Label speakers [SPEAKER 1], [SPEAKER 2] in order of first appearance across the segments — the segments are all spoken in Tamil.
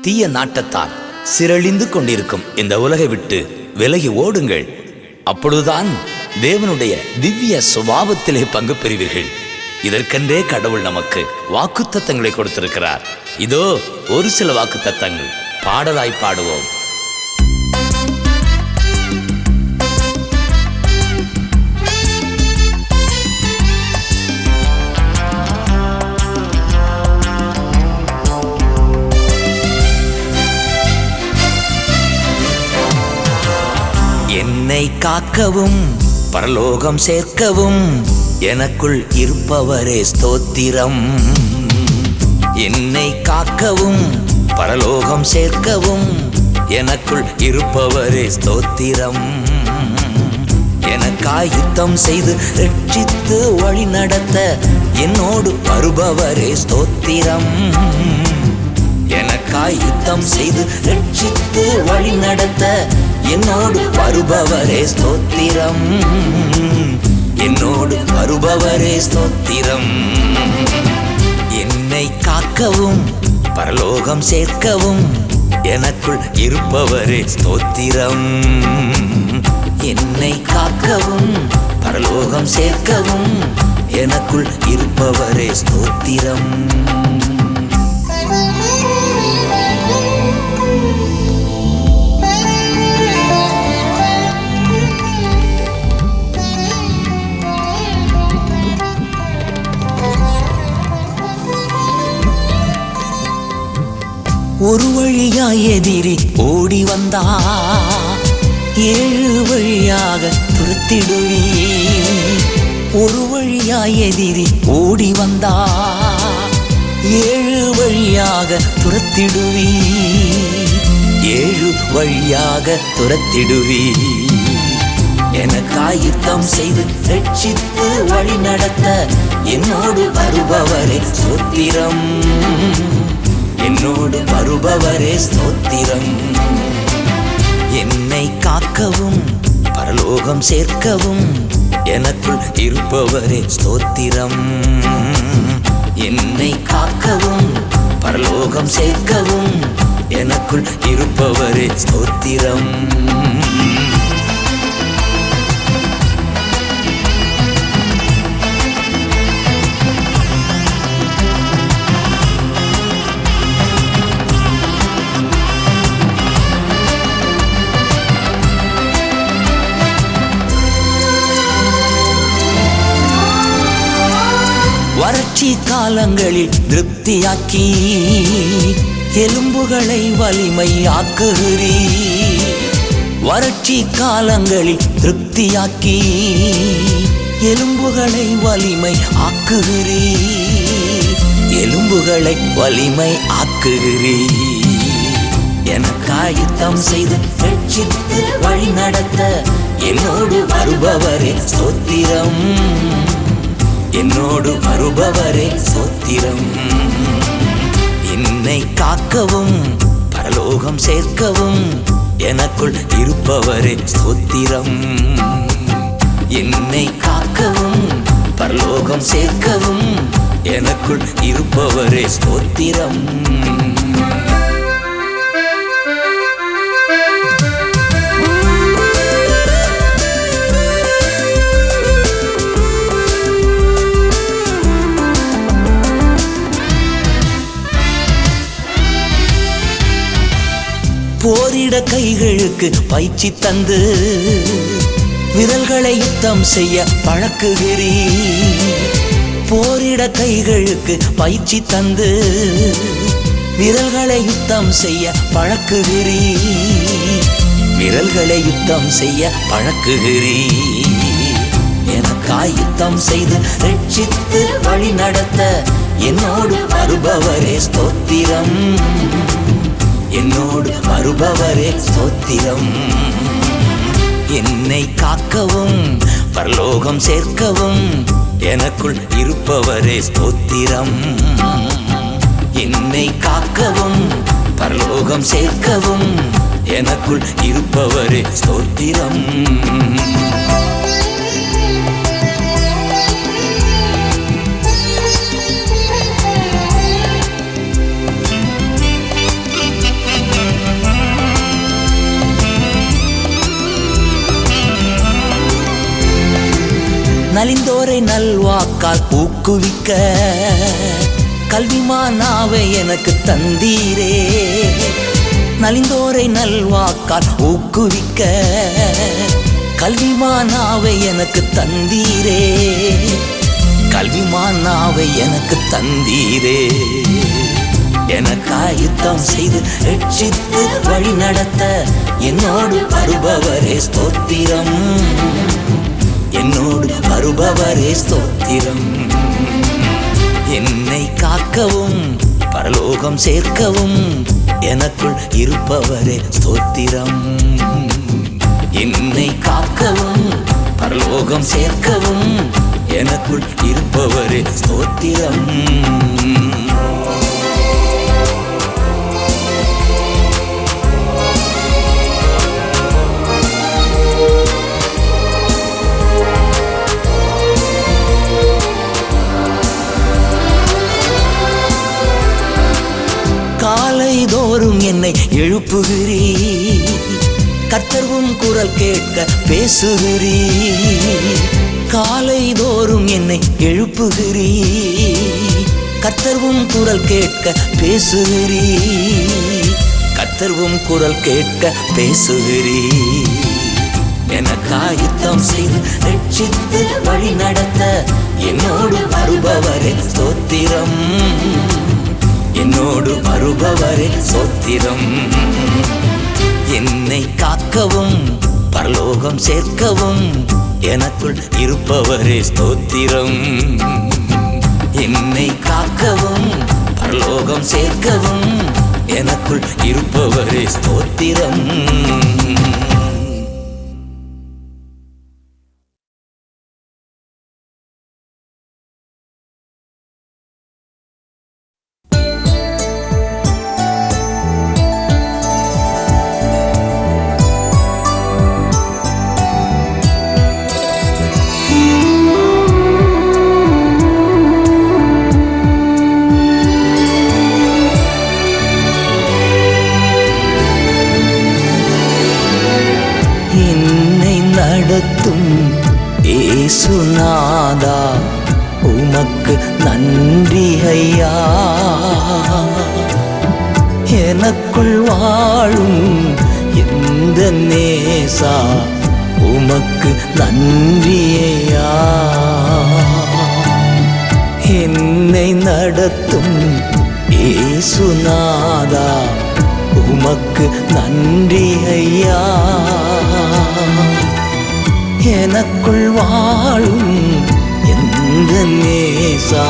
[SPEAKER 1] தீய நாட்டத்தால் சிரழிந்து கொண்டிருக்கும் இந்த உலகை விட்டு விலகி ஓடுங்கள். அப்பொழுதுதான் தேவனுடைய திவ்ய சுபாவத்திலே பங்கு பெறுவீர்கள். இதற்கென்றே கடவுள் நமக்கு வாக்குத்தத்தங்களை கொடுத்திருக்கிறார். இதோ ஒரு சில வாக்குத்தத்தங்கள் பாடலாய் பாடுவோம். என்னை காக்கவும் பரலோகம் சேர்க்கவும் எனக்குள் இருப்பவரே ஸ்தோத்திரம். என்னை காக்கவும் பரலோகம் சேர்க்கவும் எனக்குள் இருப்பவரே ஸ்தோத்திரம். எனக்காய் யுத்தம் செய்து ரட்சித்து வழி நடத்த என்னோடு வருபவரே ஸ்தோத்திரம். எனக்காய் யுத்தம் செய்து ரட்சித்து வழி நடத்த என்னோடு வருபவரே ஸ்தோத்திரம். என்னோடு வருபவரே ஸ்தோத்திரம். என்னை காக்கவும் பரலோகம் சேர்க்கவும் எனக்குள் இருப்பவரே ஸ்தோத்திரம். என்னை காக்கவும் பரலோகம் சேர்க்கவும் எனக்குள் இருப்பவரே ஸ்தோத்திரம். ஒரு வழியாய் எதிரி ஓடி வந்தா ஏழு வழியாக துரத்திடுவி. ஒரு வழியாய் எதிரி ஓடி வந்தா ஏழு வழியாக துரத்திடுவி. ஏழு வழியாக துரத்திடுவி. எனக்காய் யுத்தம் செய்து ரட்சித்து வழி நடத்த என்னோடு வருபவரே ஸ்தோத்திரம். என்னோடு வருபவரே ஸ்தோத்திரம். என்னை காக்கவும் பரலோகம் சேர்க்கவும் எனக்குள் இருப்பவரே ஸ்தோத்திரம். என்னை காக்கவும் பரலோகம் சேர்க்கவும் எனக்குள் இருப்பவரே ஸ்தோத்திரம். வறட்சி காலங்களில் திருப்தியாக்கி எலும்புகளை வலிமை ஆக்குகிறீ. வறட்சி காலங்களில் திருப்தியாக்கி எலும்புகளை வலிமை ஆக்குகிறீ. எலும்புகளை வலிமை ஆக்குகிறீ. எனக்காய் யுத்தம் செய்து ரட்சித்து வழி நடத்த என்னோடு வருபவரே ஸ்தோத்திரம். என்னோடு வருபவரே ஸ்தோத்திரம். என்னை காக்கவும் பரலோகம் சேர்க்கவும் எனக்குள் இருப்பவரே ஸ்தோத்திரம். என்னை காக்கவும் பரலோகம் சேர்க்கவும் எனக்குள் இருப்பவரே ஸ்தோத்திரம். போரிட கைகளுக்கு பயிற்சி தந்து விரல்களை யுத்தம் செய்ய பழக்குகிறீ. போரிட கைகளுக்கு பயிற்சி தந்து விரல்களை யுத்தம் செய்ய பழக்குகிறீ. விரல்களை யுத்தம் செய்ய பழக்குகிறீ. எனக்காய் யுத்தம் செய்து ரட்சித்து வழி நடத்த என்னோடு வருபவரே ஸ்தோத்திரம். என்னோடு வருபவரே ஸ்தோத்திரம். என்னை காக்கவும் பரலோகம் சேர்க்கவும் எனக்குள் இருப்பவரே ஸ்தோத்திரம். என்னை காக்கவும் பரலோகம் சேர்க்கவும் எனக்குள் இருப்பவரே ஸ்தோத்திரம். நல்வாக்கால் ஊக்குவிக்க கல்விமானாவை எனக்கு தந்தீரே. நலிந்தோரை நல்வாக்கால் ஊக்குவிக்க கல்விமானாவை எனக்கு தந்தீரே. கல்விமானாவை எனக்கு தந்தீரே. எனக்காய் யுத்தம் செய்து ரட்சித்து வழி நடத்த என்னோடு வருபவரே ஸ்தோத்திரம். என்னோடு வருபவரே ஸ்தோத்திரம். என்னை காக்கவும் பரலோகம் சேர்க்கவும் எனக்குள் இருப்பவரே ஸ்தோத்திரம். என்னை காக்கவும் பரலோகம் சேர்க்கவும் எனக்குள் இருப்பவரே ஸ்தோத்திரம். காலைதோறும் என்னை எழுப்புகிறீர். கர்த்தரும் குரல் கேட்க பேசுகிறீர். காலைதோறும் என்னை எழுப்புகிறீர். கர்த்தரும் குரல் கேட்க பேசுகிறீர். கர்த்தரும் குரல் கேட்க பேசுகிறீர். எனக்காய் யுத்தம் செய்து ரட்சித்து வழி நடத்த என்னோடு வருபவரே ஸ்தோத்திரம். என்னோடு வருபவரே ஸ்தோத்திரம். என்னை காக்கவும் பரலோகம் சேர்க்கவும் எனக்குள் இருப்பவரே ஸ்தோத்திரம். என்னை காக்கவும் பரலோகம் சேர்க்கவும் எனக்குள் இருப்பவரே ஸ்தோத்திரம். நடத்தும் இயேசுநாதா உமக்கு நன்றி ஐயா. எனக்குள் வாழும் எந்த நேசா உமக்கு நன்றி ஐயா. என்னை நடத்தும் இயேசுநாதா உமக்கு நன்றி ஐயா. எனக்குள் வாழும் எந்த நேசா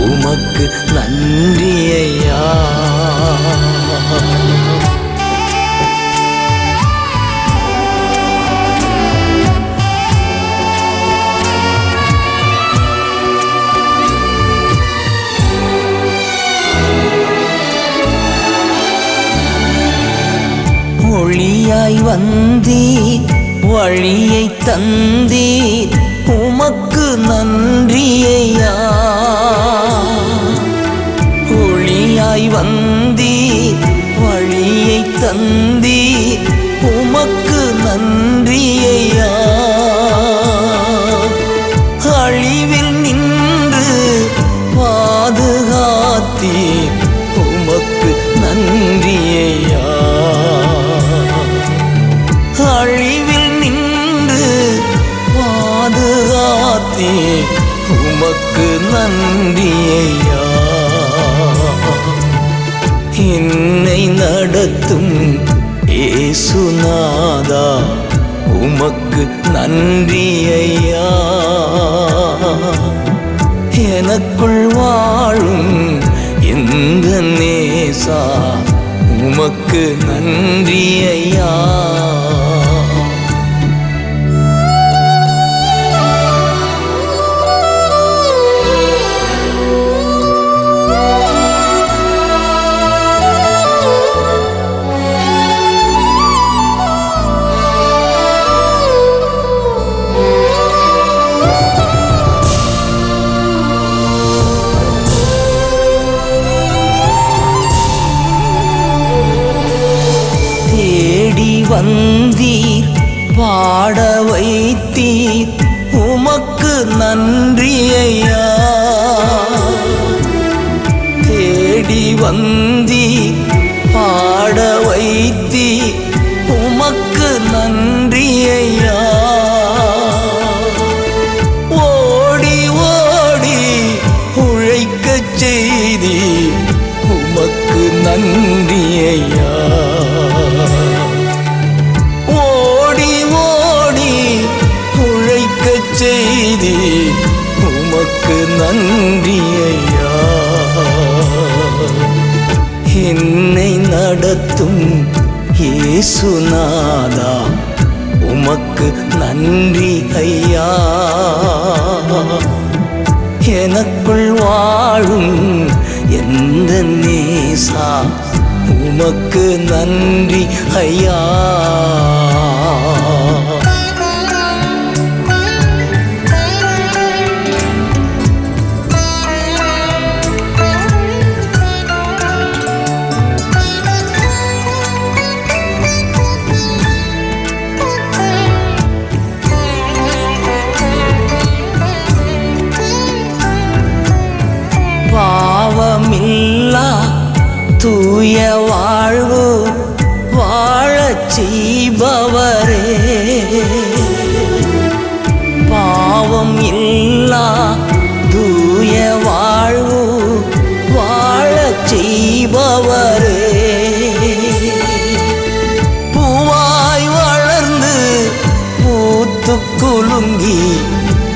[SPEAKER 1] உமக்கு நன்றி ஐயா. ஒளியாய் வந்தீர், வழியை தந்தீர், உமக்கு நன்றி ஐயா. ஒளியாய் வந்தீர், வழியை தந்தீர், உமக்கு நன்றி ஐயா. அழிவில் நின்று பாதுகாத்தீர், உமக்கு நன்றி ஐயா. அழிவில் நின்று பாதுகாத்தீர், உமக்கு நன்றி ஐயா. என்னை நடத்தும் இயேசுநாதா உமக்கு நன்றி ஐயா. எனக்குள் வாழும் எந்த நேசா உமக்கு நன்றி ஐயா. வந்தீர், பாட வைத்தீர், உமக்கு நன்றி ஐயா. தேடி வந்தி பாட வைத்தி உமக்கு நன்றி ஐயா. ஓடி ஓடி உழைக்கச் செய்தி உமக்கு நன்றி ஐயா. ஓடி ஓடி உழைக்கச் செய்தி உமக்கு நன்றி ஐயா. என்னை நடத்தும் இயேசுநாதா உமக்கு நன்றி ஐயா. எனக்குள் வாழும் எந்த நேசா உமக்கு நன்றி ஐயா. பாவமில்லா தூய வாழ்வு வாழச் செய்பவரே. பாவம் இல்லா தூய வாழ்வு வாழச் செய்பவரே. பூவாய் வளர்ந்து பூத்து குலுங்கி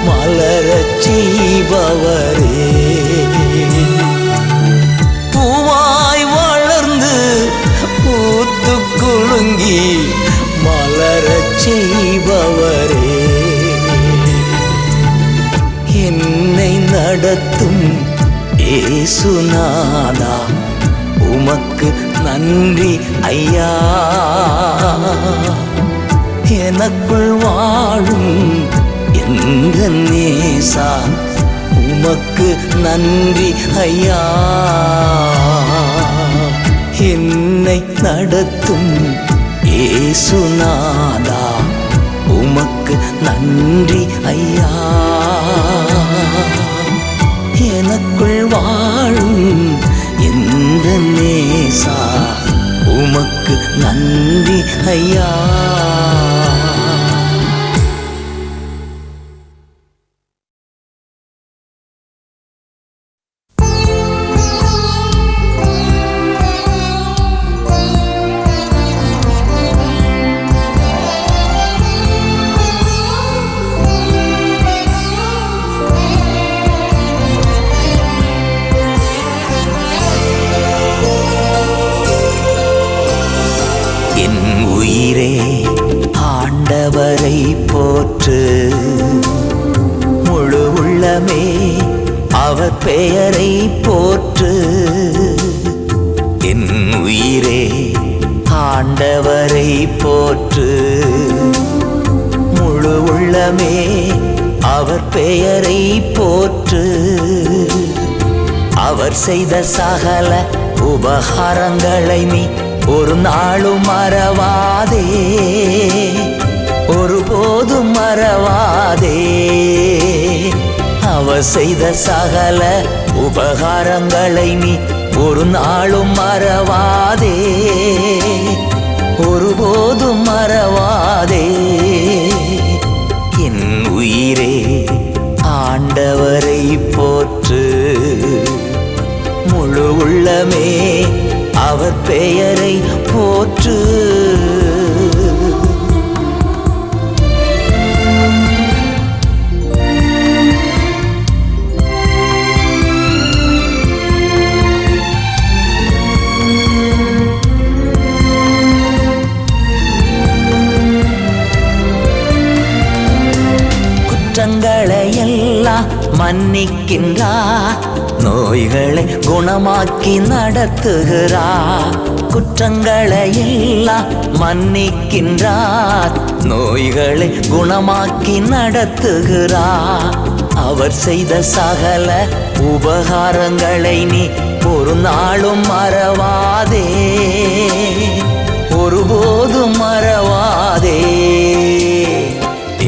[SPEAKER 1] மலரச் செய்பவரே. பூவாய் வளர்ந்து பூத்து குலுங்கி மலரச் செய்பவரே. என்னை நடத்தும் இயேசுநாதா உமக்கு நன்றி ஐயா. எனக்குள் வாழும் எந்த நேசா உமக்கு நன்றி ஐயா. என்னை நடத்தும் இயேசுநாதா உமக்கு நன்றி ஐயா. எனக்குள் வாழும் எந்த நேசா உமக்கு நன்றி ஐயா. ஆண்டவரை போற்று, முழு உள்ளமே அவர் பெயரை போற்று. என் உயிரே ஆண்டவரை போற்று, முழு உள்ளமே அவர் பெயரை போற்று. அவர் செய்த சகல உபகாரங்களை நீ ஒரு நாளும் மறவாதே, ஒருபோதும் மறவாதே. அவர் செய்த சகல உபகாரங்களை நீ ஒரு நாளும் மறவாதே, ஒருபோதும் மறவாதே. என் உயிரே ஆண்டவரை போற்று, முழு உள்ளமே அவர் பெயரை போற்று. குற்றங்களை எல்லாம் மன்னிக்கின்றார், நோய்களை குணமாக்கி நடத்துகிறார். குற்றங்களை எல்லாம் மன்னிக்கின்றார், நோய்களை குணமாக்கி நடத்துகிறார். அவர் செய்த சகல உபகாரங்களை நீ ஒரு நாளும் மறவாதே, ஒருபோதும் மறவாதே.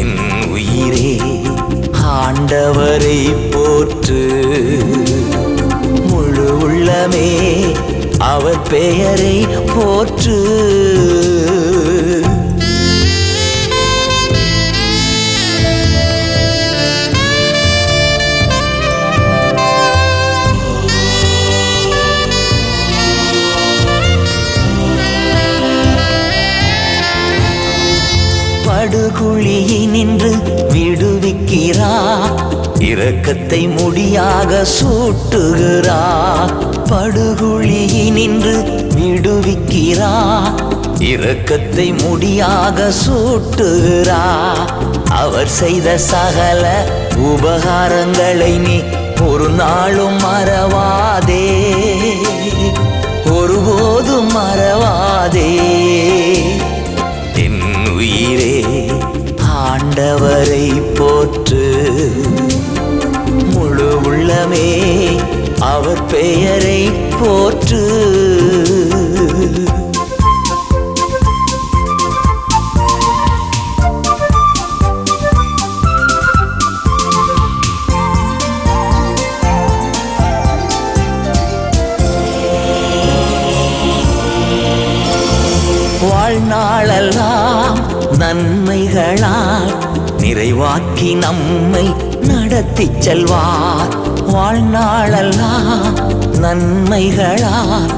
[SPEAKER 1] என் உயிரே அவர் பெயரை போற்று. படுகுழியினின்று விடுவிக்கிறார், இரக்கத்தை முடியாக சூட்டுகிறார். படுகுழியினின்று விடுவிக்கிறார், இரக்கத்தை முடியாக சூட்டுகிறார். அவர் செய்த சகல உபகாரங்களை நீ ஒரு நாளும் மறவாதே, ஒருபோதும் மறவாதே. என் உயிரே ஆண்டவரை போற்று, முழு உள்ளமே அவர் பெயரை போற்று. வாழ்நாளெல்லாம் நன்மைகளால் நிறைவாக்கி நம்மை நடத்தி செல்வார். வாழ்நாளெல்லாம் நன்மைகளால்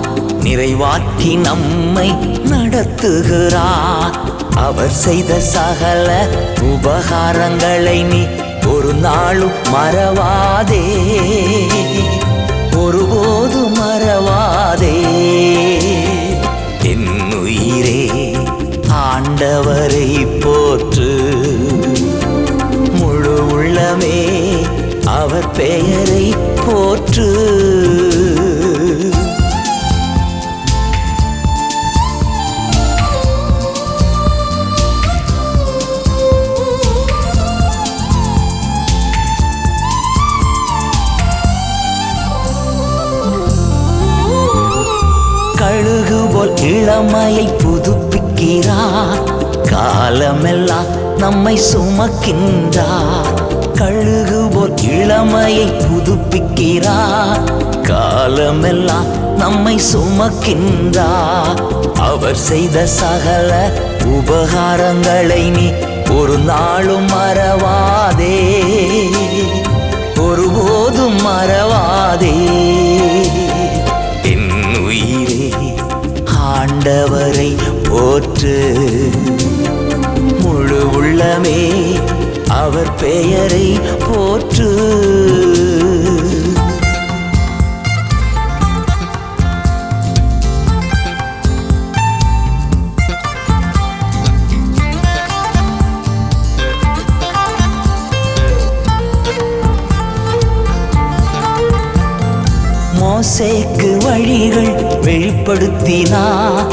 [SPEAKER 1] நிறைவாக்கி நம்மை நடத்துகிறார். அவர் செய்த சகல உபகாரங்களை நீ ஒரு நாளும் மறவாதே, ஒருபோதும் மறவாதே. என் உயிரே ஆண்டவரை போற்று, முழு உள்ளமே அவர் பெயரை போற்று. கழுகு போல் இளமையை புதுப்பிக்கிறார், காலமெல்லாம் நம்மை சுமக்கின்றார். கழுகு போல் இளமையை புதுப்பிக்கிறார், காலமெல்லாம் நம்மை சுமக்கின்றார். அவர் செய்த சகல உபகாரங்களை நீ ஒரு நாளும் மறவாதே, ஒருபோதும் மறவாதே. என் உயிரே ஆண்டவரை போற்று, முழு உள்ளமே அவர் பெயரை போற்று. மோசேக்கு வழிகள் வெளிப்படுத்தினார்,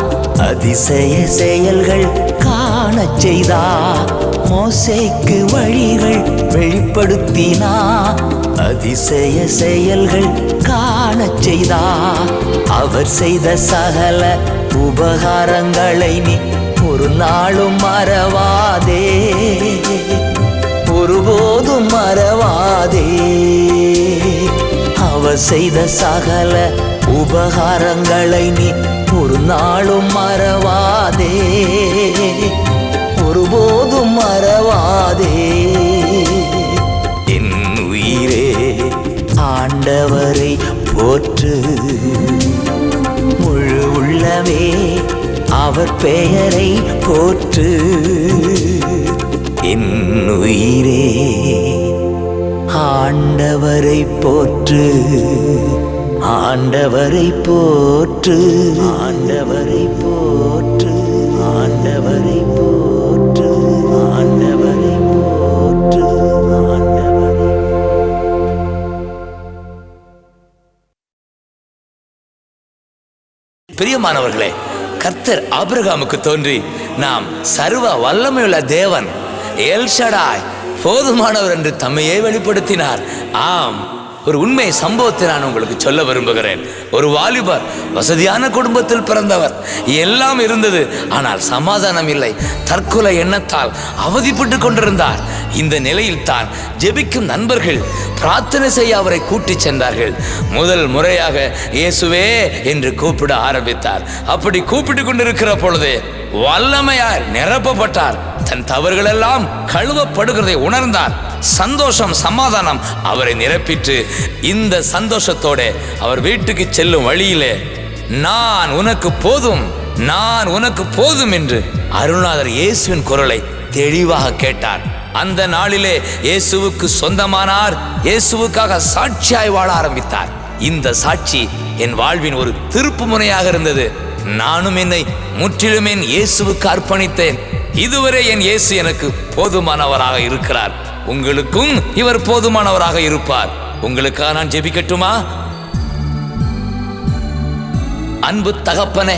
[SPEAKER 1] அதிசய செயல்கள் காணச் செய்தார். மோசேக்கு வழிகள் வெளிப்படுத்தினார், அதிசய செயல்கள் காணச் செய்தார். அவர் செய்த சகல உபகாரங்களை நீ ஒரு நாளும் மறவாதே, ஒருபோதும் மறவாதே. அவர் செய்த சகல உபகாரங்களை நீ ஒரு நாளும் மறவாதே, ஒருபோதும் மறவாதே. என் உயிரே ஆண்டவரை போற்று, முழு உள்ளமே அவர் பெயரை போற்று. என் உயிரே ஆண்டவரை போற்று, ஆண்டவரை போற்று, ஆண்டவரை போற்று, ஆண்டவரை போற்று, ஆண்டவரை போற்று, ஆண்டவரை. பிரியமானவர்களே, கர்த்தர் ஆபிரகாமுக்கு தோன்றி நாம் சர்வ வல்லமையுள்ள தேவன், எல் ஷடாய், போதுமானவர் என்று தம்மையே வெளிப்படுத்தினார். ஆம், ஒரு உண்மை சம்பவத்தை நான் உங்களுக்கு சொல்ல விரும்புகிறேன். ஒரு வாலிபர், வசதியான குடும்பத்தில் பிறந்தவர், எல்லாம் இருந்தது, ஆனால் சமாதானம் இல்லை. தற்கொலை எண்ணத்தால் அவதிப்பட்டு கொண்டிருந்தார். இந்த நிலையில் தான் ஜெபிக்கும் நண்பர்கள் பிரார்த்தனை செய்ய அவரை கூட்டிச் சென்றார்கள். முதல் முறையாக இயேசுவே என்று கூப்பிட ஆரம்பித்தார். அப்படி கூப்பிட்டு கொண்டிருக்கிற பொழுது வல்லமையார் நிரப்பப்பட்டார். தன் தவறுகள் எல்லாம் கழுவப்படுகிறதை உணர்ந்தார். சந்தோஷம், சமாதானம் அவரை நிரப்பிட்டு இந்த சந்தோஷத்தோட அவர் வீட்டுக்கு செல்லும் வழியிலே நான் உனக்கு போதும், நான் உனக்கு போதும் என்று அருள்நாதர் இயேசுவின் குரலை தெளிவாக கேட்டார். அந்த நாளிலே இயேசுவுக்கு சொந்தமானார். இயேசுவுக்காக சாட்சியாய் வாழ ஆரம்பித்தார். இந்த சாட்சி என் வாழ்வின் ஒரு திருப்பு முனையாக இருந்தது. நானும் என்னை முற்றிலும் என் இயேசுவுக்கு அர்ப்பணித்தேன். இதுவரை என் இயேசு எனக்கு போதுமானவராக இருக்கிறார். உங்களுக்கும் இவர் போதுமானவராக இருப்பார். உங்களுக்காக நான் ஜெபிக்கட்டுமா? அன்பு தகப்பனே,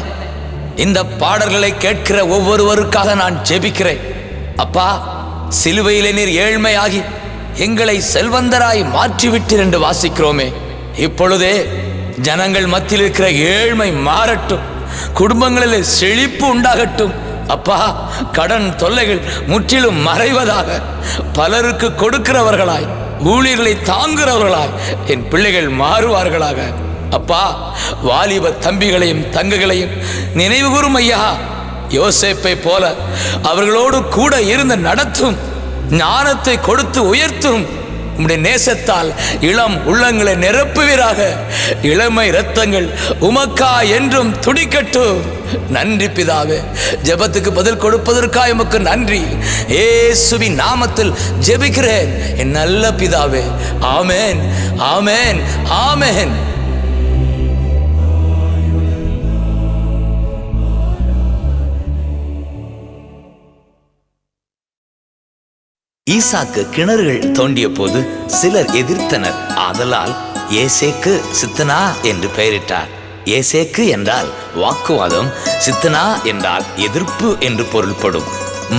[SPEAKER 1] இந்த பாடல்களை கேட்கிற ஒவ்வொருவருக்காக நான் ஜெபிக்கிறேன். அப்பா, சிலுவையிலே நீர் ஏழ்மையாகி எங்களை செல்வந்தராய் மாற்றிவிட்டீர் என்று வாசிக்கிறோமே. இப்பொழுதே ஜனங்கள் மத்தியில் இருக்கிற ஏழ்மை மாறட்டும், குடும்பங்களில் செழிப்பு உண்டாகட்டும். அப்பா, கடன் தொல்லைகள் முற்றிலும் மறைவதாக, பலருக்கு கொடுக்கிறவர்களாய், ஊழியர்களை தாங்குகிறவர்களாய் என் பிள்ளைகள் மாறுவார்களாக. அப்பா, வாலிப தம்பிகளையும் தங்குகளையும் நினைவு கூறும் ஐயா. யோசேப்பை போல அவர்களோடு கூட இருந்து நடத்தும், ஞானத்தை கொடுத்து உயர்த்தும். உம்முடைய நேசத்தால் இளம் உள்ளங்களை நிரப்புவீராக. இளமை இரத்தங்கள் உமக்கா என்றும் துடிக்கட்டும். நன்றி பிதாவே, ஜெபத்துக்கு பதில் கொடுப்பதற்காக உமக்கு நன்றி. இயேசுவின் நாமத்தில் ஜெபிக்கிறேன் என் நல்ல பிதாவே. ஆமென், ஆமென், ஆமென். ஈசாக்கு கிணறுகள் தோண்டிய போது சிலர் எதிர்த்தனர். ஆதலால் ஏசேக்கு சித்தனா என்று பெயரிட்டார். ஏசேக்கு என்றால் வாக்குவாதம், சித்தனா என்றால் எதிர்ப்பு என்று பொருள்படும்.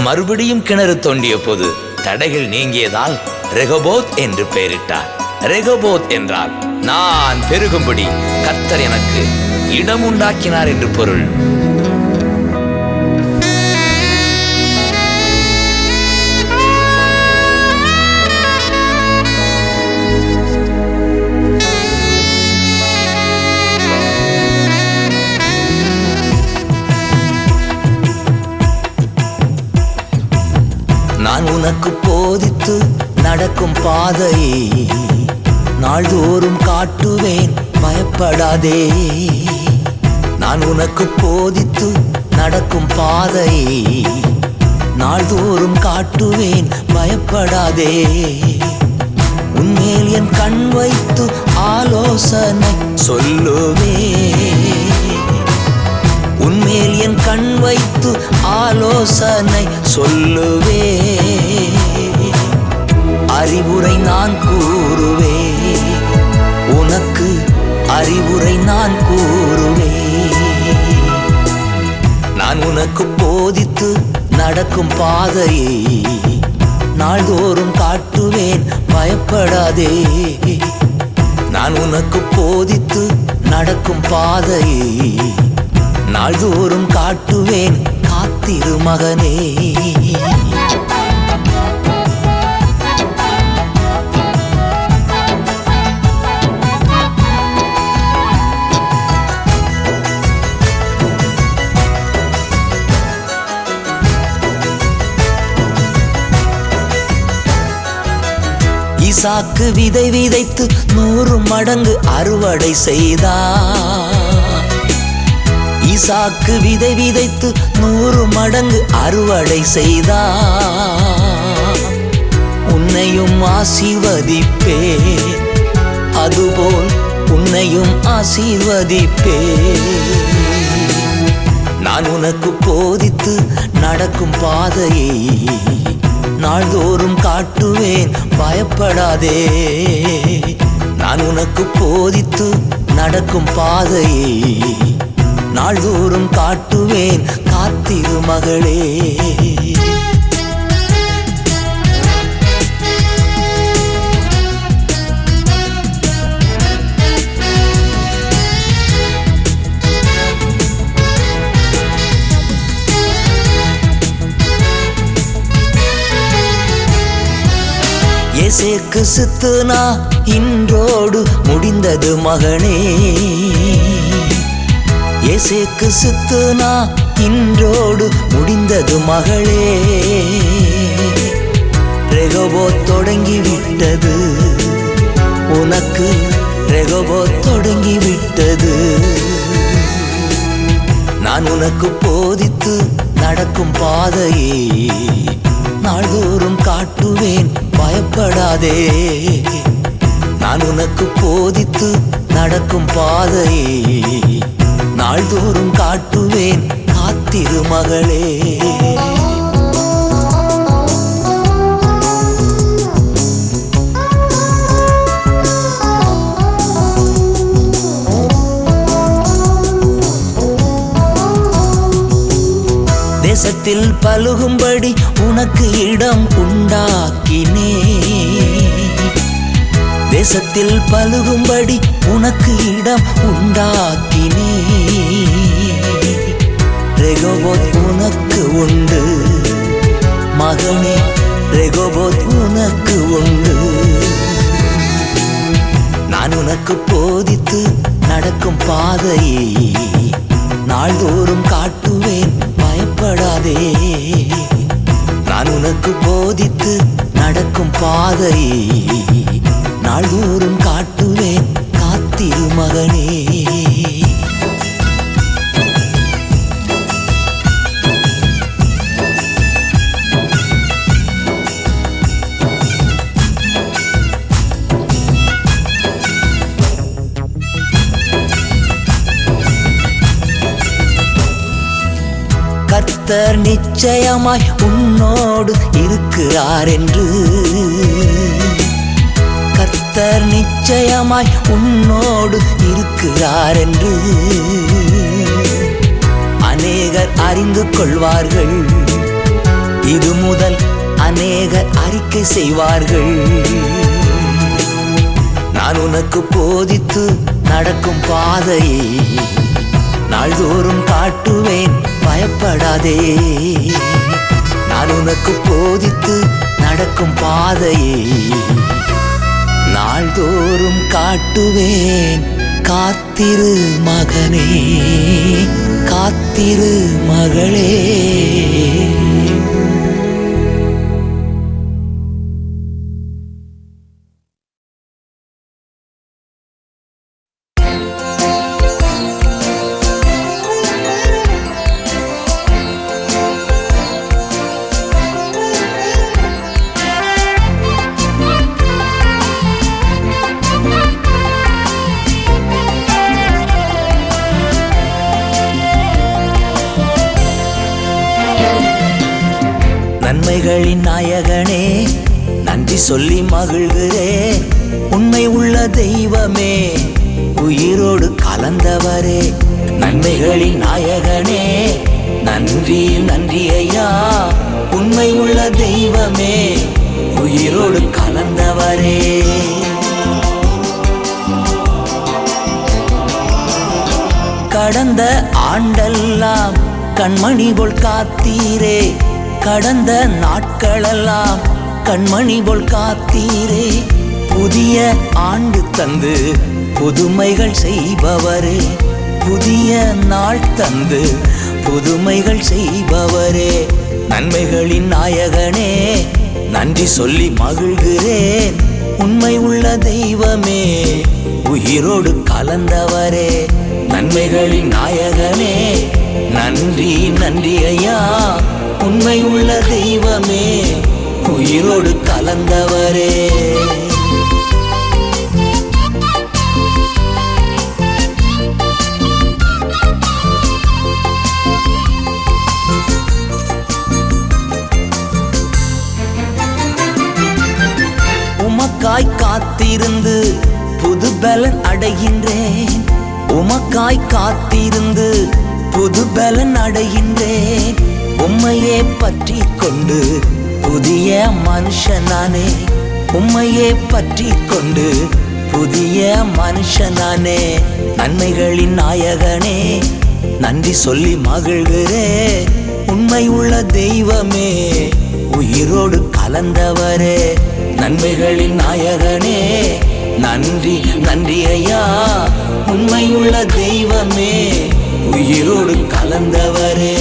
[SPEAKER 1] மறுபடியும் கிணறு தோண்டிய போது தடைகள் நீங்கியதால் ரெகோபோத் என்று பெயரிட்டார். ரெகோபோத் என்றால் நான் பெருகும்படி கர்த்தர் எனக்கு இடம் உண்டாக்கினார் என்று பொருள். நான் உனக்கு போதித்து நடக்கும் பாதையை நாள்தோறும் காட்டுவேன், பயப்படாதே. நான் உனக்கு போதித்து நடக்கும் பாதையை நாள்தோறும் காட்டுவேன், பயப்படாதே. உன்மேல் என் கண் வைத்து ஆலோசனை சொல்லுவேன். உன்மேல் என் கண் வைத்து ஆலோசனை சொல்லுவே. அறிவுரை நான் கூறுவே, உனக்கு அறிவுரை நான் கூறுவே. நான் உனக்கு போதித்து நடக்கும் பாதையை நாள்தோறும் காட்டுவேன், பயப்படாதே. நான் உனக்கு போதித்து நடக்கும் பாதையை நாள்தோறும் காட்டுவேன், காத்திரு மகனே. ஈசாக்கு விதை விதைத்து 100 மடங்கு அறுவடை செய்தார். ஈசாக்கு விதை விதைத்து 100 மடங்கு அறுவடை செய்தார். உன்னையும் ஆசீர்வதிப்பே, அதுபோல் உன்னையும் ஆசீர்வதிப்பே. நான் உனக்கு போதித்து நடக்கும் பாதையை நாள்தோறும் காட்டுவேன், பயப்படாதே. நான் உனக்கு போதித்து நடக்கும் பாதையை நாள்தோறும் காட்டுவேன், காத்திரு மகளே. ஏசேக்கு சித்துனா இன்றோடு முடிந்தது மகனே. ஏசேக்கு சித்துனா இன்றோடு முடிந்தது மகளே. ரெகோபோத் தொடங்கிவிட்டது உனக்கு, ரெகோபோத் தொடங்கிவிட்டது. நான் உனக்கு போதித்து நடக்கும் பாதையை நாள்தோறும் காட்டுவேன், பயப்படாதே. நான் உனக்கு போதித்து நடக்கும் பாதையை நாள்தோறும் காட்டுவேன், காத்திரு மகளே. தேசத்தில் பலுகும்படி உனக்கு இடம் உண்டாக்கினே. தேசத்தில் பலுகும்படி உனக்கு இடம் உண்டாக்கினே. ரெகோபோத் உனக்கு உண்டு மகனே, ரெகோபோத் உனக்கு உண்டு. நான் உனக்கு போதித்து நடக்கும் பாதையை நாள்தோறும் காட்டுவேன், பயப்படாதே. நான் உனக்கு போதித்து நடக்கும் பாதையை நாள்தோறும் காட்டுவேன், காத்திரு மகனே. கர்த்தர் நிச்சயமாய் உன்னோடு இருக்கிறார் என்று, கர்த்தர் நிச்சயமாய் உன்னோடு இருக்கிறார் என்று அநேகர் அறிந்து கொள்வார்கள். இது முதல் அநேகர் அறிக்கை செய்வார்கள். நான் உனக்கு போதித்து நடக்கும் பாதையை நாள்தோறும் காட்டுவேன், பயப்படாதே. நான் உனக்கு போதித்து நடக்கும் பாதையை நாள்தோறும் காட்டுவேன், காத்திரு மகனே, காத்திரு மகளே. நன்மைகளின் நாயகனே, நன்றி சொல்லி மகிழ்கிறேன். உண்மை உள்ள தெய்வமே, உயிரோடு கலந்தவரே. நன்மைகளின் நாயகனே, நன்றி நன்றி ஐயா. உண்மை உள்ள தெய்வமே, உயிரோடு கலந்தவரே. கடந்த ஆண்டெல்லாம் கண்மணி போல் காத்தீரே. கடந்த நாட்களெல்லாம் கண்மணி போல் காத்தீரே. புதிய ஆண்டு தந்து புதுமைகள் செய்பவரே. புதிய நாள் தந்து புதுமைகள் செய்பவரே. நன்மைகளின் நாயகனே, நன்றி சொல்லி மகிழ்கிறேன். உண்மை உள்ள தெய்வமே, உயிரோடு கலந்தவரே. நன்மைகளின் நாயகனே, நன்றி நன்றி ஐயா. உண்மை உள்ள தெய்வமே, உயிரோடு கலந்தவரே. உமக்காய் காத்திருந்து புது பலன் அடைகின்றேன். உமக்காய் காத்திருந்து புது பலன் அடைகின்றேன். உம்மையே பற்றி கொண்டு புதிய மனுஷனானே. உம்மையே பற்றி கொண்டு புதிய மனுஷனானே. நன்மைகளின் நாயகனே, நன்றி சொல்லி மகிழ்கிறேன். உண்மை உள்ள தெய்வமே, உயிரோடு கலந்தவரே. நன்மைகளின் நாயகனே நன்றி நன்றி ஐயா. உண்மையுள்ள தெய்வமே உயிரோடு கலந்தவரே.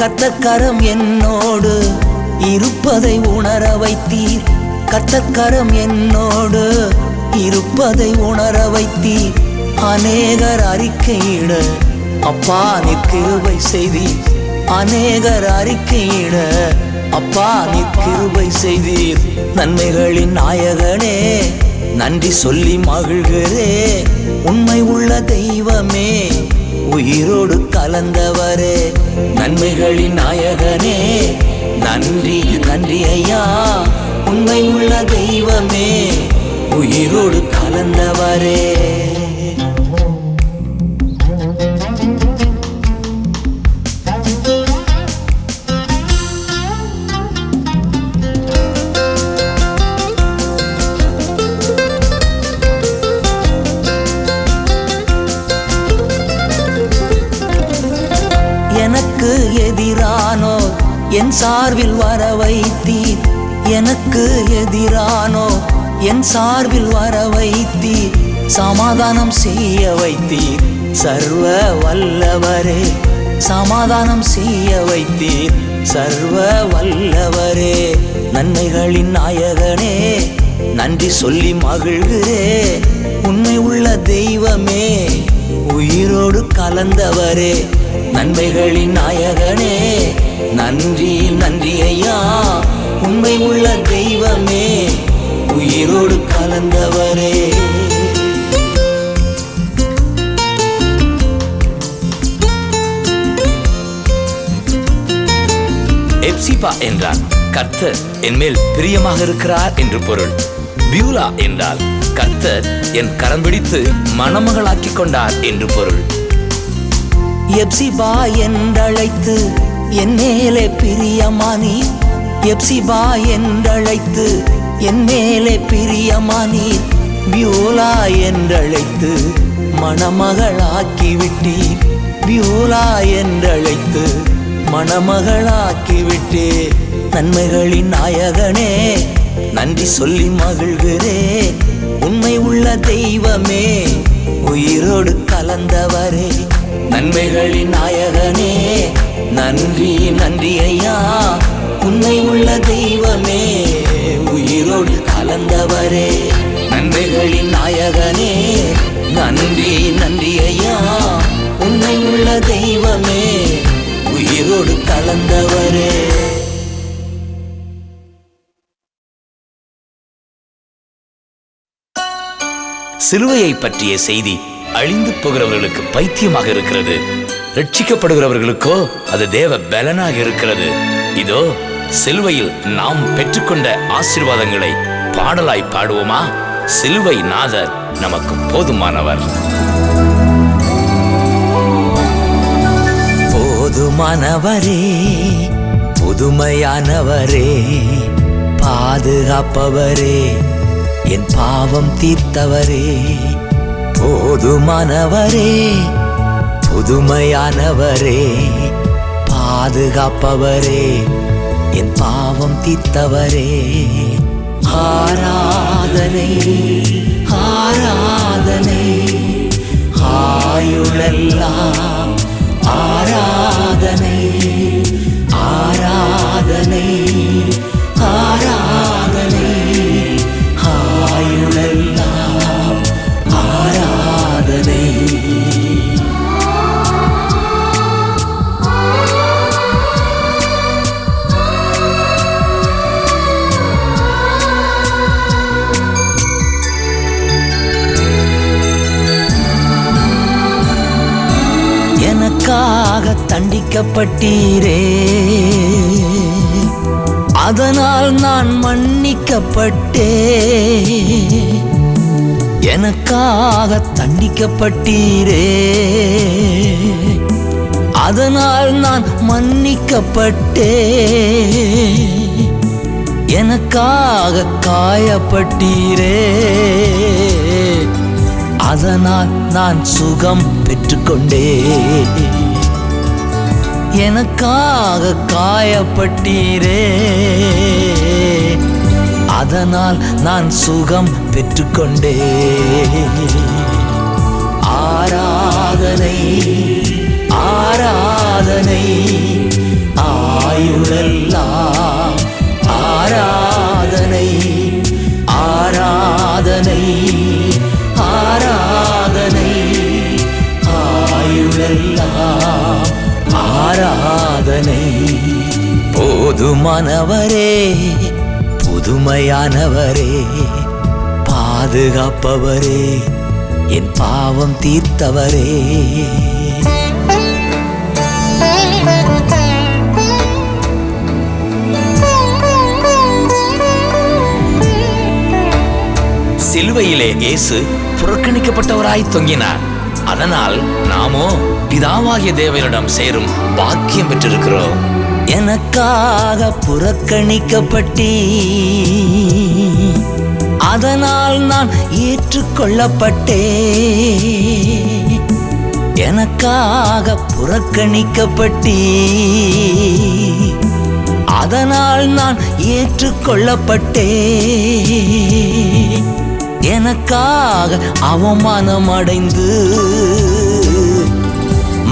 [SPEAKER 1] கர்த்தர் என்னோடு இருப்பதை உணர வைத்தீர். கர்த்தர் என்னோடு இருப்பதை உணர வைத்தீர். அநேகர் அறிக்கையிட அப்பா நீர் கிருபை செய்தீர். அநேகர் அறிக்கையிட அப்பா நீர் கிருபை செய்தீர். நன்மைகளின் நாயகனே நன்றி சொல்லி மகிழ்கிறே. உண்மை உள்ள தெய்வமே உயிரோடு கலந்தவரே. நன்மைகளின் நாயகனே நன்றி நன்றி ஐயா. உண்மை உள்ள தெய்வமே உயிரோடு கலந்தவரே. எனக்கு எதிரானோ என் சார்பில் வர வைத்தீர். எனக்கு எதிரானோ என் சார்பில் வர வைத்தீர். சமாதானம் செய்ய வைத்தீர் சர்வ வல்லவரே. சமாதானம் செய்ய வைத்தீர் சர்வ வல்லவரே. நன்மைகளின் நாயகனே நன்றி சொல்லி மகிழ்கிறே. உண்மை உள்ள தெய்வமே உயிரோடு கலந்தவரே. நன்மைகளின் நாயகனே நன்றி நன்றி ஐயா. உண்மை உள்ள தெய்வமே உயிரோடு கலந்தவரே. எப்சிபா என்றால் கர்த்தர் என் மேல் பிரியமாக இருக்கிறார் என்று பொருள். பியூலா என்றால் கர்த்தர் என் கரம் பிடித்து மணமகளாக்கிக் கொண்டார் என்று பொருள். எப்சிபா என்றழைத்து என் மேலே பிரியமானீர். எப்சிபா என்றழைத்து என் மேலே பிரியமானீர். பியூலா என்றழைத்து மணமகளாக்கிவிட்டீர். பியூலா என்றழைத்து மணமகளாக்கிவிட்டே. நன்மைகளின் நாயகனே நன்றி சொல்லி மகிழ்கிறே. உண்மை உள்ள தெய்வமே உயிரோடு கலந்தவரே. நன்மைகளின் நாயகனே நன்றி நன்றி ஐயா. உண்மை உள்ள தெய்வமே உயிரோடு கலந்தவரே. நன்மைகளின் நாயகனே நன்றி நன்றி ஐயா. உண்மை உள்ள தெய்வமே உயிரோடு கலந்தவரே. சிலுவையை பற்றிய செய்தி அழிந்து போகிறவர்களுக்கு பைத்தியமாக இருக்கிறது. ரட்சிக்கப்படுகிறவர்களுக்கோ அது தேவ பலனாக இருக்கிறது. இதோ சிலுவையில் நாம் பெற்றுக்கொண்ட ஆசீர்வாதங்களை பாடலாய் பாடுவோமா? சிலுவை நாதர் நமக்கு போதுமானவர். போதுமானவரே புதுமையானவரே பாதுகாப்பவரே என் பாவம் தீர்த்தவரே. போதுமானவரே புதுமையானவரே பாதுகாப்பவரே என் பாவம் தீர்த்தவரே. ஆராதனை ஆராதனை ஆயுளெல்லாம் ஆராதனை ஆராதனை ஆராதனை ஆயுளெல்லாம் ஆராதனை. எனக்காக தண்டிக்கப்பட்டீரே, அதனால் நான் மன்னிக்கப்பட்டே. எனக்காக தண்டிக்கப்பட்டீரே, அதனால் நான் மன்னிக்கப்பட்டே. எனக்காக காயப்பட்டீரே, அதனால் நான் சுகம் பெற்றுக்கொண்டேன். எனக்காக காயப்பட்டீரே, அதனால் நான் சுகம் பெற்றுக்கொண்டேன். ஆராதனை ஆராதனை ஆயுளெல்லாம் ஆராதனை ஆராதனை ஆராதனை ஆயுளெல்லாம் ஆராதனை. போதுமானவரே, புதுமையானவரே, பாதுகாப்பவரே, என் பாவம் தீர்த்தவரே. சிலுவையிலே இயேசு புறக்கணிக்கப்பட்டவராய் தொங்கினார். அதனால் நாமோ பிதாவாகிய தேவனிடம் சேரும் பாக்கியம் பெற்றிருக்கிறோம். எனக்காக புறக்கணிக்கப்பட்டீ, அதனால் நான் ஏற்றுக்கொள்ளப்பட்டே. எனக்காக புறக்கணிக்கப்பட்டீ, அதனால் நான் ஏற்றுக்கொள்ளப்பட்டே. எனக்காக அவமானம் அடைந்து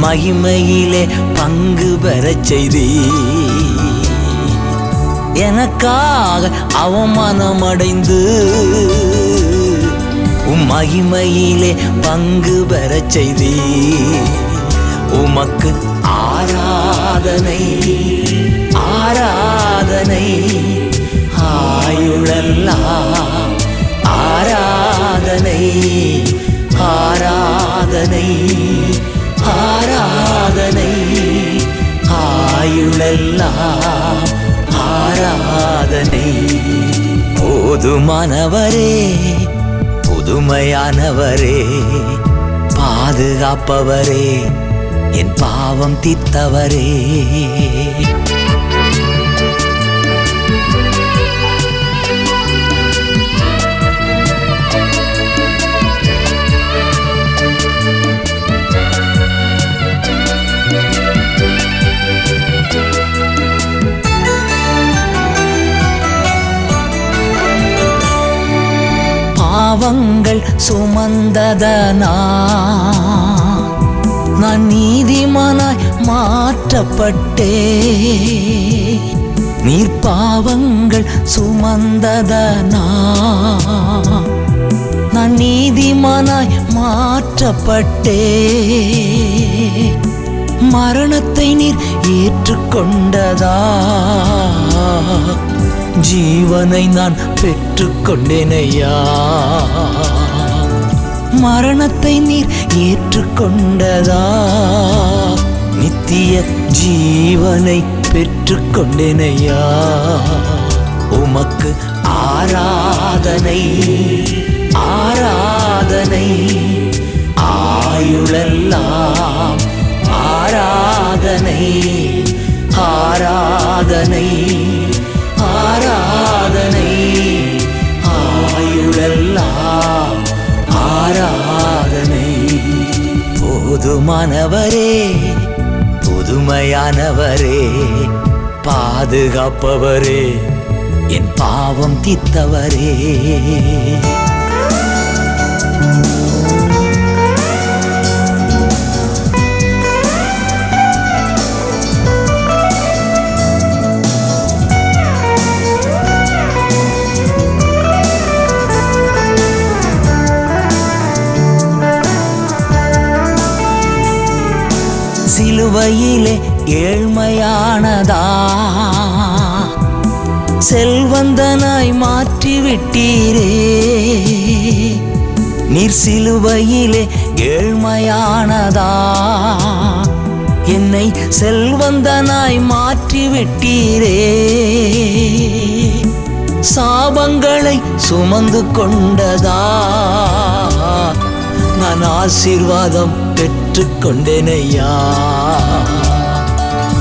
[SPEAKER 1] மகிமையிலே பங்கு பெறச் செய்தீ. எனக்காக அவமானம் அடைந்து மகிமையிலே பங்கு பெறச் செய்தீ. உமக்கு ஆராதனை ஆராதனை ஆயுளெல்லாம் ஆராதனை ஆராதனை ஆராதனை ஆயுளெல்லாம் ஆராதனை. போதுமானவரே, புதுமையானவரே, பாதுகாப்பவரே, என் பாவம் தீர்த்தவரே. பாவங்கள் சுமந்ததனா நான் நீதிமானாய் மாற்றப்பட்டே. நீர் பாவங்கள் சுமந்ததனா நான் நீதிமானாய் மாற்றப்பட்டே. மரணத்தை நீர் ஏற்றுக்கொண்டதா, ஜீவனை நான் பெற்றுக்கொண்டேனையா. மரணத்தை நீர் ஏற்றுக்கொண்டதா, நித்திய ஜீவனை பெற்றுக்கொண்டேனையா. உமக்கு ஆராதனை ஆராதனை ஆயுளெல்லாம் ஆராதனை ஆராதனை ஆராதனை ஆயுளெல்லாம் ஆராதனை. போதுமானவரே, புதுமையானவரே, பாதுகாப்பவரே, என் பாவம் தீர்த்தவரே. சிலுவையிலே ஏழ்மையானதா செல்வந்தனாய் மாற்றிவிட்டீரே. நீர் சிலுவையிலே ஏழ்மையானதா என்னை செல்வந்தனாய் மாற்றிவிட்டீரே. சாபங்களை சுமந்து கொண்டதா நான் ஆசீர்வாதம் பெற்றுக்கொண்டேனையா.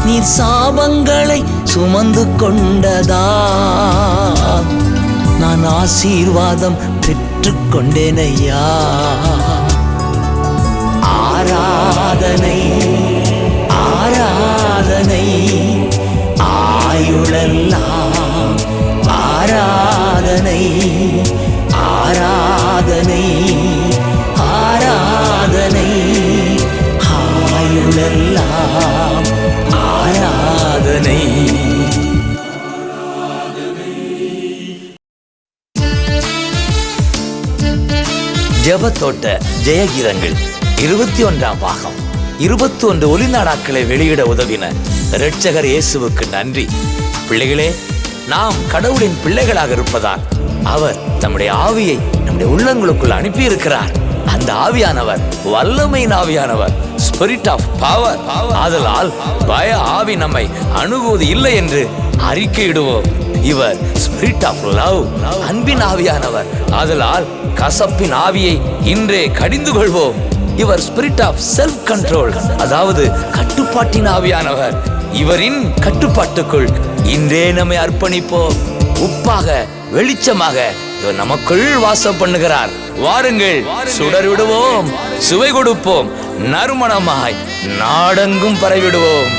[SPEAKER 1] நீர் சாபங்களை சுமந்து கொண்டதா நான் ஆசீர்வாதம் பெற்றுக்கொண்டேனையா. ஆராதனை ஆராதனை ஆயுளெல்லாம் ஆராதனை ஆராதனை ஆராதனை ஆயுளெல்லாம் ஆராதனை. ஜெபத்தோட்ட ஜெயகீதங்கள் 21ஆம் பாகம். 21 ஒலிநாடாக்களை வெளியிட உதவின இரட்சகர் இயேசுவுக்கு நன்றி. பிள்ளைகளே, நாம் கடவுளின் பிள்ளைகளாக இருப்பதால் அவர் நம்முடைய ஆவியை நம்முடைய உள்ளங்களுக்குள் அனுப்பி இருக்கிறார். அந்த ஆவியானவர் வல்லமையின் ஆவியானவர், ஸ்பிரிட் ஆஃப் பவர். ஆதலால் பய ஆவி நம்மை அணுகுவது இல்லை என்று அறிக்கையிடுவோம். இவர் ஸ்பிரிட் ஆஃப் லவ், அன்பின் ஆவியானவர். ஆதலால் கசப்பின் ஆவியை இன்றே கடிந்து கொள்வோம். இவர் ஸ்பிரிட் ஆஃப் செல்ஃப் கண்ட்ரோல், அதாவது கட்டுப்பாட்டின் ஆவியானவர். இவரின் கட்டுப்பாட்டுக்குள் இன்றே நம்மை அர்ப்பணிப்போம். உப்பாக வெளிச்சமாக இவர் நமக்குள் வாசம் பண்ணுகிறார். வாருங்கள், சுடர் விடுவோம், சுவை கொடுப்போம், நறுமணமாய் நாடெங்கும் பரவிடுவோம்.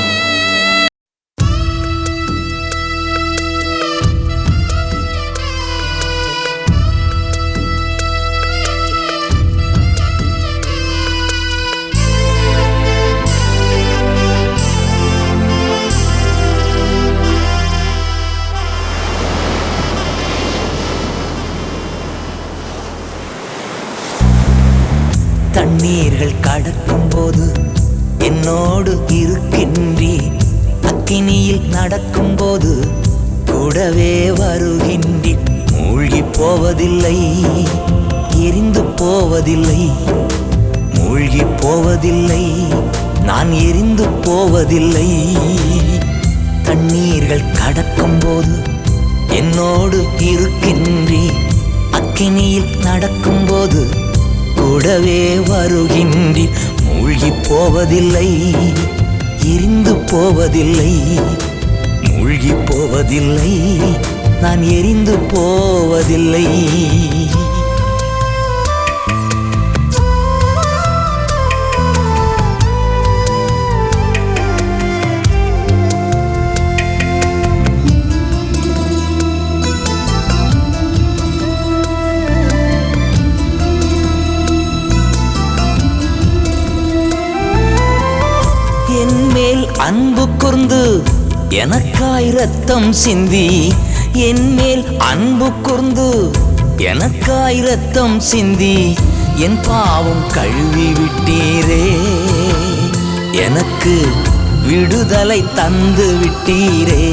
[SPEAKER 1] தண்ணீர்கள் கடக்கும் போது என்னோடு இருக்கின்றி, அக்கினியில் நடக்கும் போது கூடவே வருகின்றி. மூழ்கி போவதில்லை, எரிந்து போவதில்லை, மூழ்கி போவதில்லை, நான் எரிந்து போவதில்லை. தண்ணீர்கள் கடக்கும் போது என்னோடு இருக்கின்றி, அக்கினியில் நடக்கும் போது கூடவே வருகின்றி. மூழ்கி போவதில்லை, எரிந்து போவதில்லை, மூழ்கி போவதில்லை, நான் எரிந்து போவதில்லை. அன்பு கூர்ந்து எனக்காய் ரத்தம் சிந்தி, என்மேல் அன்பு கூர்ந்து எனக்காய் ரத்தம் சிந்தி, என் பாவம் கழுவி விட்டீரே, எனக்கு விடுதலை தந்து விட்டீரே.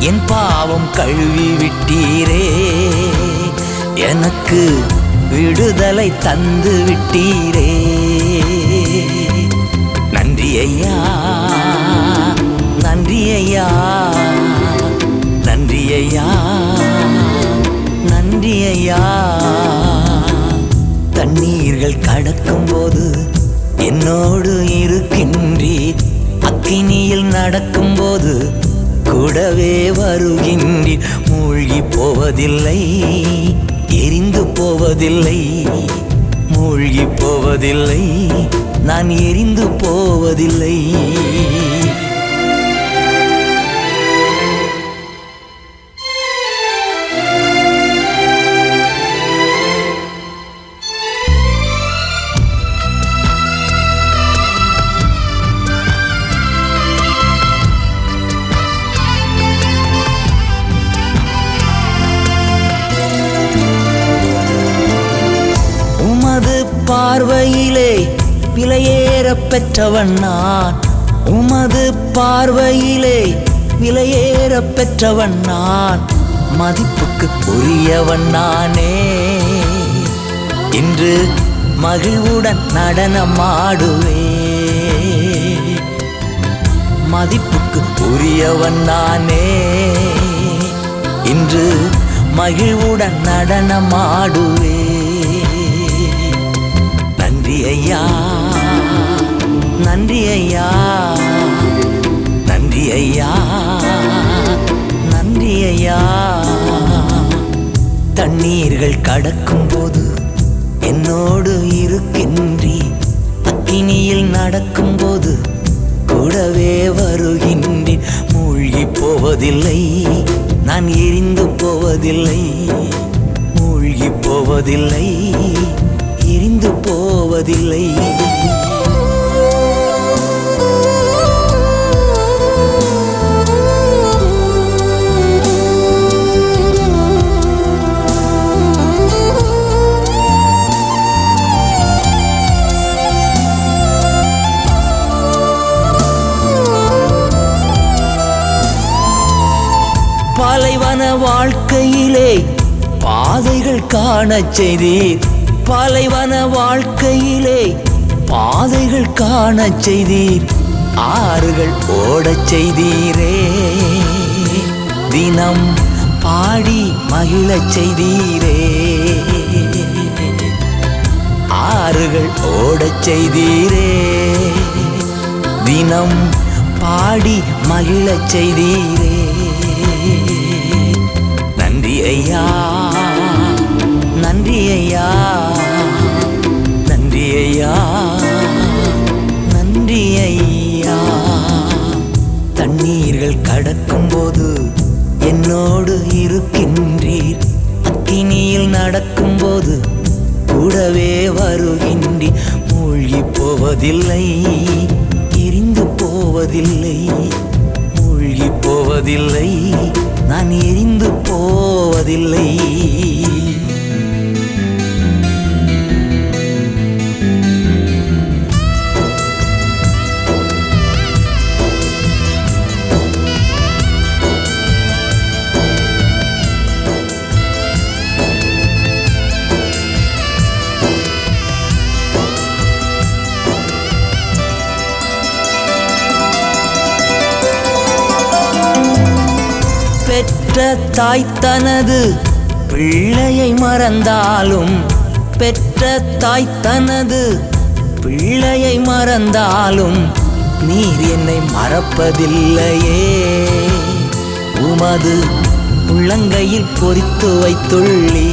[SPEAKER 1] என் பாவம் கழுவி விட்டீரே, எனக்கு விடுதலை தந்து விட்டீரே. நன்றி ஐயா, நன்றி ஐயா, நன்றி ஐயா, நன்றி ஐயா. தண்ணீர்கள் கடக்கும் போது என்னோடு இருக்கின்றீர், அக்கினியில் நடக்கும் போது கூடவே வருகின்றீர். மூழ்கி போவதில்லை, எரிந்து போவதில்லை, மூழ்கி போவதில்லை, நான் எரிந்து போவதில்லை. உமது பார்வையிலே விலையேற பெற்றவன் நான், உமது பார்வையிலே விலையேற பெற்றவன் நான், மதிப்புக்கு உரியவன் நானே. இன்று மகிழ்வுடன் நடனமாடுவே, மதிப்புக்கு உரியவன் நானே. இன்று மகிழ்வுடன் நடனமாடுவே. நன்றி ஐயா, நன்றி ஐயா, ஐயா, நன்றி ஐயா. தண்ணீர்கள் கடக்கும் போது என்னோடு இருக்கின்றி, அக்கினியில் நடக்கும் போது கூடவே வருகின்றேன். மூழ்கி போவதில்லை, நான் எரிந்து போவதில்லை. மூழ்கி போவதில்லை, எரிந்து போவதில்லை. பாலைவன வாழ்க்கையிலே பாதைகள் காணச் செய்தீர். பாலைவன வாழ்க்கையிலே பாதைகள் காணச் செய்தீர். ஆறுகள் ஓடச் செய்தீரே, தினம் பாடி மகிழச் செய்தீரே. ஆறுகள் ஓடச் செய்தீரே, தினம் பாடி மகிழச் செய்தீரே. நன்றி ஐயா, நன்றி ஐயா, நன்றி ஐயா, நன்றி ஐயா. தண்ணீர்கள் கடக்கும் போது என்னோடு இருக்கின்றீர். அக்கினியில் நடக்கும் போது கூடவே வருகின்றீர். மூழ்கி போவதில்லை, எரிந்து போவதில்லை. மூழ்கி போவதில்லை, நான் எரிந்து போவதில்லை. பெற்ற தாய் தனது பிள்ளையை மறந்தாலும், பெற்ற தாய் தனது பிள்ளையை மறந்தாலும், நீர் என்னை மறப்பதில்லையே. உமது உள்ளங்கையில் பொறித்து வைத்துள்ளீ.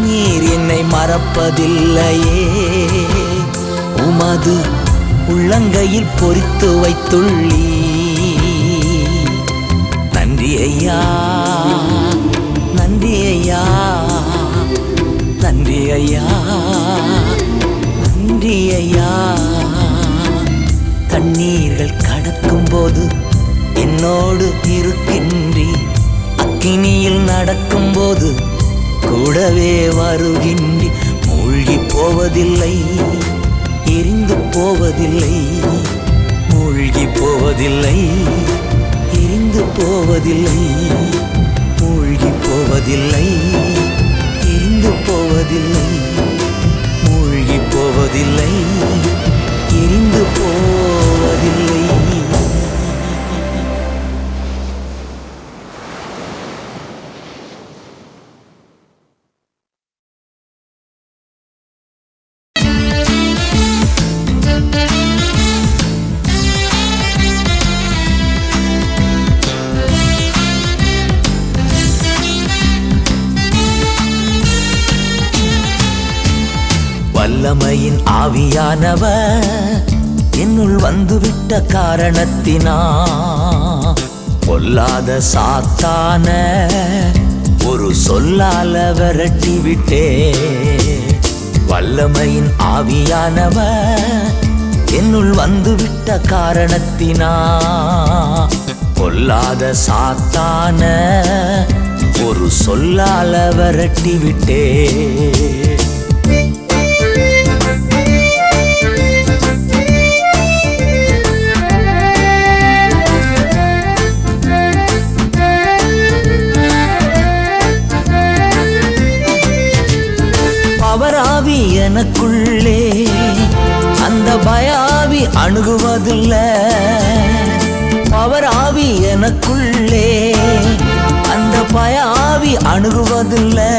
[SPEAKER 1] நீர் என்னை மறப்பதில்லையே. உமது உள்ளங்கையில் பொறித்து வைத்துள்ளீ. நன்றி ஐயா, நன்றி ஐயா, நன்றி ஐயா, நன்றி ஐயா. தண்ணீர்கள் கடக்கும் போது என்னோடு இருக்கின்றீர். அக்கினியில் நடக்கும் போது கூடவே வருகின்றீர். மூழ்கி போவதில்லை, எரிந்து போவதில்லை. மூழ்கி போவதில்லை, எரிந்து போவதில்லை. மூழ்கி போவதில்லை, எரிந்து போவதில்லை. மூழ்கி போவதில்லை, எரிந்து போவதில்லை. வல்லமையின் ஆவியானவர் என்னுள் வந்துவிட்ட காரணத்தினா, பொல்லாத சாத்தான ஒரு சொல்லால விரட்டி விட்டே. வல்லமையின் ஆவியானவர் என்னுள் வந்துவிட்ட காரணத்தினா, பொல்லாத சாத்தான ஒரு சொல்லால விரட்டி விட்டே. பவராவி எனக்குள்ளே அந்த பயாவி அணுகுவதில்லை. பவராவி எனக்குள்ளே அந்த பயாவி அணுகுவதில்லை.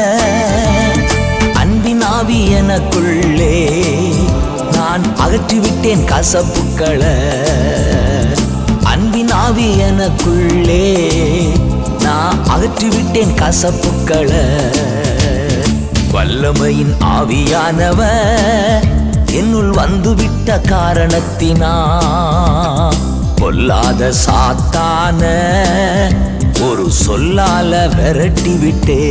[SPEAKER 1] அன்பின் ஆவி எனக்குள்ளே நான் அகற்றிவிட்டேன் கசப்புக்களை. ஆவி எனக்குள்ளே நான் அகற்றிவிட்டேன் கசப்புக்களை. வல்லமையின் ஆவியானவர் என்னுள் வந்துவிட்ட காரணத்தினா பொல்லாத சாத்தான ஒரு சொல்லால விரட்டி விட்டே.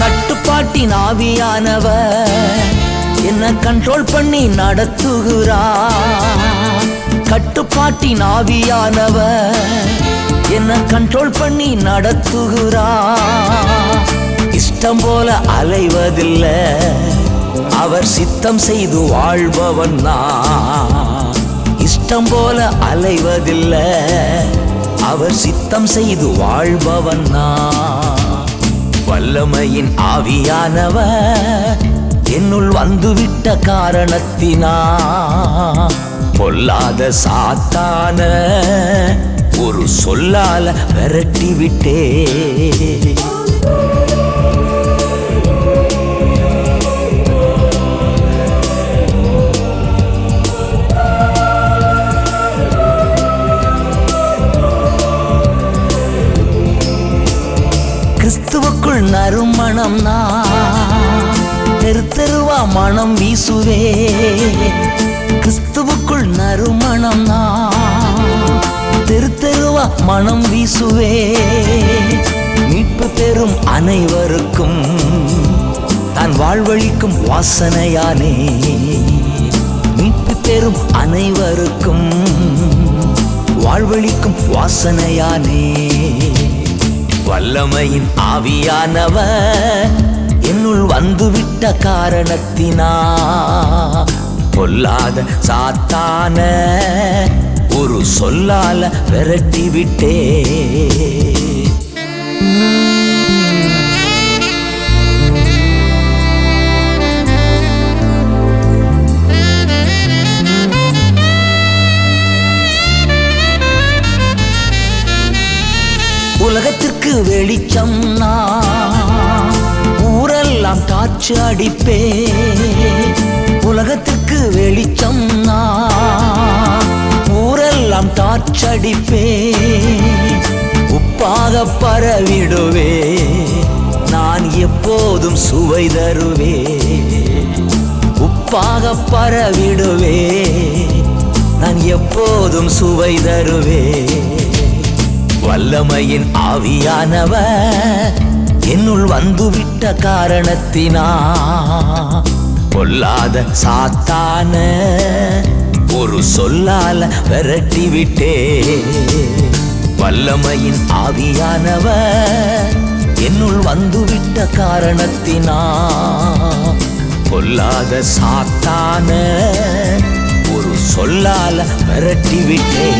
[SPEAKER 1] கட்டுப்பாட்டின் ஆவியானவர் என்ன கண்ட்ரோல் பண்ணி நடத்துகிறார். கட்டுப்பாட்டின் ஆவியானவர் என்ன கண்ட்ரோல் பண்ணி நடத்துகிறார். இஷ்டம் போல அலைவதில்லை, அவர் சித்தம் செய்து வாழ்பவன் நான். இஷ்டம் போல அலைவதில்லை, அவர் சித்தம் செய்து வாழ்பவன் நான். வல்லமையின் ஆவியானவர் என்னுள் வந்துவிட்ட காரணத்தினா பொல்லாத சாத்தான ஒரு சொல்லால விரட்டி விட்டே. கிறிஸ்துவுக்குள் நறுமணம் நான் தெருவா மனம் வீசுவே. கிறிஸ்துவுக்குள் நறுமணம் நான் தெருவா மனம் வீசுவே. மீட்பு பெறும் அனைவருக்கும் தான் வாழ்வழிக்கும் வாசனையானே. மீட்பு பெறும் அனைவருக்கும் வாழ்வழிக்கும் வாசனையானே. வல்லமையின் ஆவியானவர் என்னுள் வந்துவிட்ட காரணத்தினா பொல்லாத சாத்தான ஒரு சொல்லால விரட்டி விட்டே. உலகத்திற்கு வெளிச்சம் நான் ஊரெல்லாம் டார்ச் அடிப்பே. உலகத்திற்கு வெளிச்சம் நான் ஊரெல்லாம் டார்ச் அடிப்பே. உப்பாக பரவிடுவே, நான் எப்போதும் சுவை தருவே. உப்பாக பரவிடுவே, நான் எப்போதும் சுவை தருவே. வல்லமையின் ஆவியானவர் என்னுள் வந்துவிட்ட காரணத்தினா பொல்லாத சாத்தான ஒரு சொல்லால விரட்டி விட்டே. வல்லமையின் ஆவியானவர் என்னுள் வந்துவிட்ட காரணத்தினா பொல்லாத சாத்தான ஒரு சொல்லால விரட்டி விட்டே.